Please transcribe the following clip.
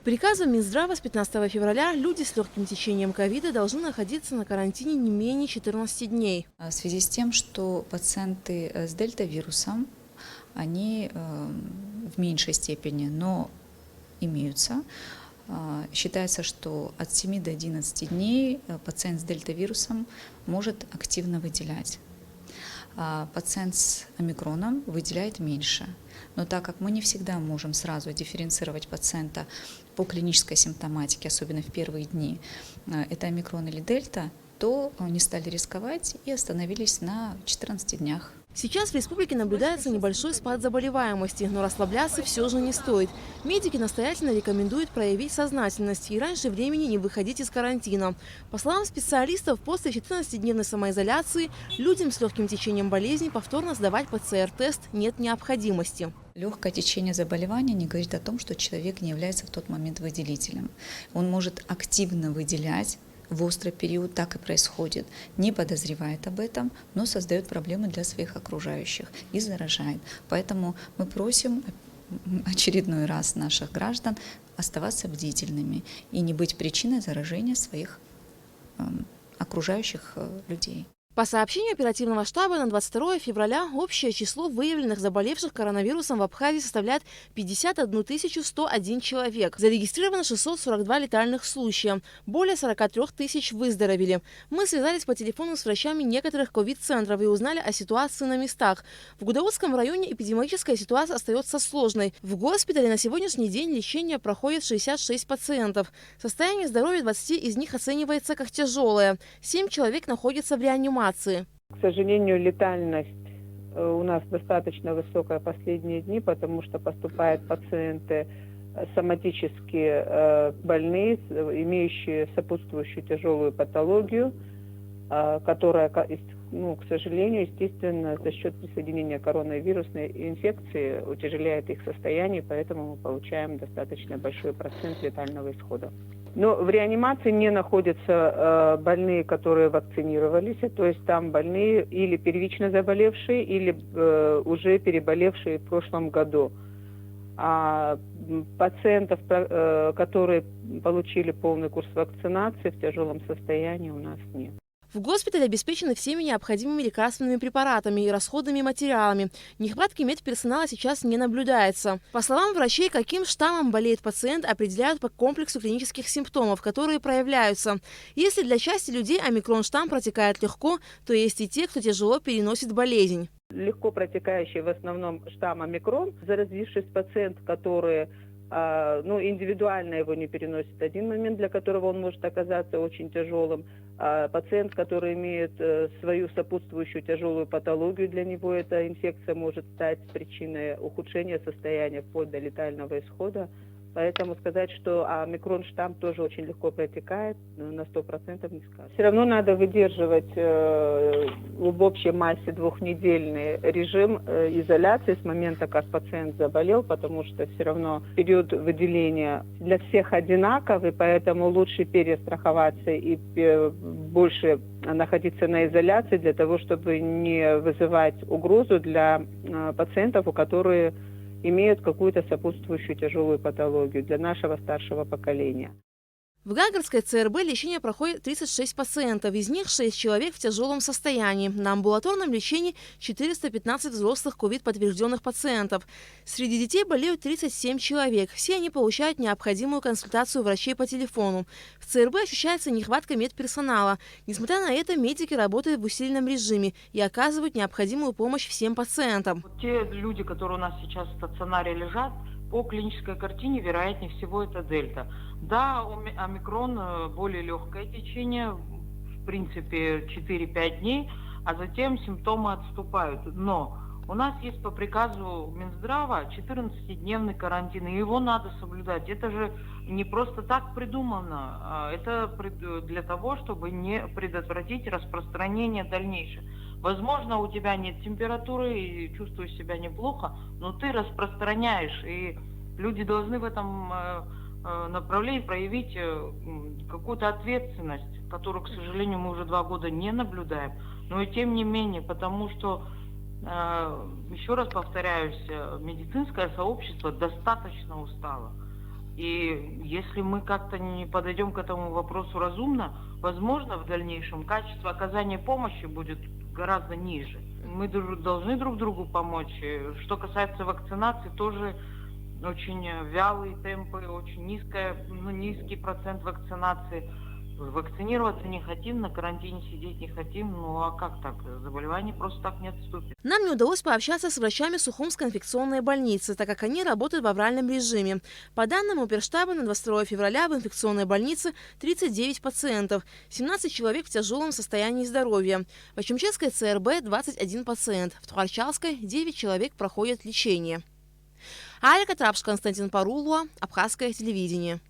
Приказом Минздрава с 15 февраля люди с легким течением ковида должны находиться на карантине не менее 14 дней. В связи с тем, что пациенты с дельта-вирусом, они в меньшей степени, но имеются. Считается, что от 7 до 11 дней пациент с дельта-вирусом может активно выделять. Пациент с омикроном выделяет меньше. Но так как мы не всегда можем сразу дифференцировать пациента по клинической симптоматике, особенно в первые дни, это омикрон или дельта, то не стали рисковать и остановились на 14 днях. Сейчас в республике наблюдается небольшой спад заболеваемости, но расслабляться все же не стоит. Медики настоятельно рекомендуют проявить сознательность и раньше времени не выходить из карантина. По словам специалистов, после 14-дневной самоизоляции людям с легким течением болезни повторно сдавать ПЦР-тест нет необходимости. Легкое течение заболевания не говорит о том, что человек не является в тот момент выделителем. Он может активно выделять. В острый период так и происходит. Не подозревает об этом, но создает проблемы для своих окружающих и заражает. Поэтому мы просим очередной раз наших граждан оставаться бдительными и не быть причиной заражения своих окружающих людей. По сообщению оперативного штаба на 22 февраля общее число выявленных заболевших коронавирусом в Абхазии составляет 51 101 человек. Зарегистрировано 642 летальных случая. Более 43 тысяч выздоровели. Мы связались по телефону с врачами некоторых ковид-центров и узнали о ситуации на местах. В Гудаутском районе эпидемиологическая ситуация остается сложной. В госпитале на сегодняшний день лечение проходит 66 пациентов. Состояние здоровья 20 из них оценивается как тяжелое. 7 человек находятся в реанимации. К сожалению, летальность у нас достаточно высокая в последние дни, потому что поступают пациенты соматически больные, имеющие сопутствующую тяжелую патологию, которая, к сожалению, естественно, за счет присоединения коронавирусной инфекции утяжеляет их состояние, поэтому мы получаем достаточно большой процент летального исхода. Но в реанимации не находятся больные, которые вакцинировались, то есть там больные или первично заболевшие, или уже переболевшие в прошлом году. А пациентов, которые получили полный курс вакцинации, в тяжелом состоянии у нас нет. В госпитале обеспечены всеми необходимыми лекарственными препаратами и расходными материалами. Нехватки медперсонала сейчас не наблюдается. По словам врачей, каким штаммом болеет пациент, определяют по комплексу клинических симптомов, которые проявляются. Если для части людей омикрон-штамм протекает легко, то есть и те, кто тяжело переносит болезнь. Легко протекающий в основном штамм омикрон, заразившись пациент, который индивидуально его не переносит, один момент, для которого он может оказаться очень тяжелым. Пациент, который имеет свою сопутствующую тяжелую патологию, для него эта инфекция может стать причиной ухудшения состояния вплоть до летального исхода. Поэтому сказать, что омикрон-штамм тоже очень легко протекает, на 100% не скажу. Все равно надо выдерживать в общей массе двухнедельный режим изоляции с момента, как пациент заболел, потому что все равно период выделения для всех одинаковый, поэтому лучше перестраховаться и больше находиться на изоляции для того, чтобы не вызывать угрозу для пациентов, у которых имеют какую-то сопутствующую тяжелую патологию для нашего старшего поколения. В Гагрской ЦРБ лечение проходит 36 пациентов, из них 6 человек в тяжелом состоянии. На амбулаторном лечении 415 взрослых ковид-подтвержденных пациентов. Среди детей болеют 37 человек. Все они получают необходимую консультацию врачей по телефону. В ЦРБ ощущается нехватка медперсонала. Несмотря на это, медики работают в усиленном режиме и оказывают необходимую помощь всем пациентам. Те люди, которые у нас сейчас в стационаре лежат, по клинической картине, вероятнее всего, это дельта. Да, омикрон более легкое течение, в принципе, 4-5 дней, а затем симптомы отступают. Но у нас есть по приказу Минздрава 14-дневный карантин, и его надо соблюдать. Это же не просто так придумано, это для того, чтобы не предотвратить распространение дальнейшее. Возможно, у тебя нет температуры и чувствуешь себя неплохо, но ты распространяешь, и люди должны в этом направлении проявить какую-то ответственность, которую, к сожалению, мы уже 2 года не наблюдаем. Но и тем не менее, потому что, еще раз повторяюсь, медицинское сообщество достаточно устало. И если мы как-то не подойдем к этому вопросу разумно, возможно, в дальнейшем качество оказания помощи будет гораздо ниже. Мы должны друг другу помочь. Что касается вакцинации, тоже очень вялые темпы, очень низкий процент вакцинации. Вакцинироваться не хотим, на карантине сидеть не хотим, ну а как так? Заболевание просто так не отступит. Нам не удалось пообщаться с врачами Сухумской инфекционной больницы, так как они работают в авральном режиме. По данным оперштаба, на 22 февраля в инфекционной больнице 39 пациентов, 17 человек в тяжелом состоянии здоровья. В Ачимчетской ЦРБ 21 пациент, в Тухарчалской 9 человек проходят лечение. Алика Трапш, Константин Парулуа, Абхазское телевидение.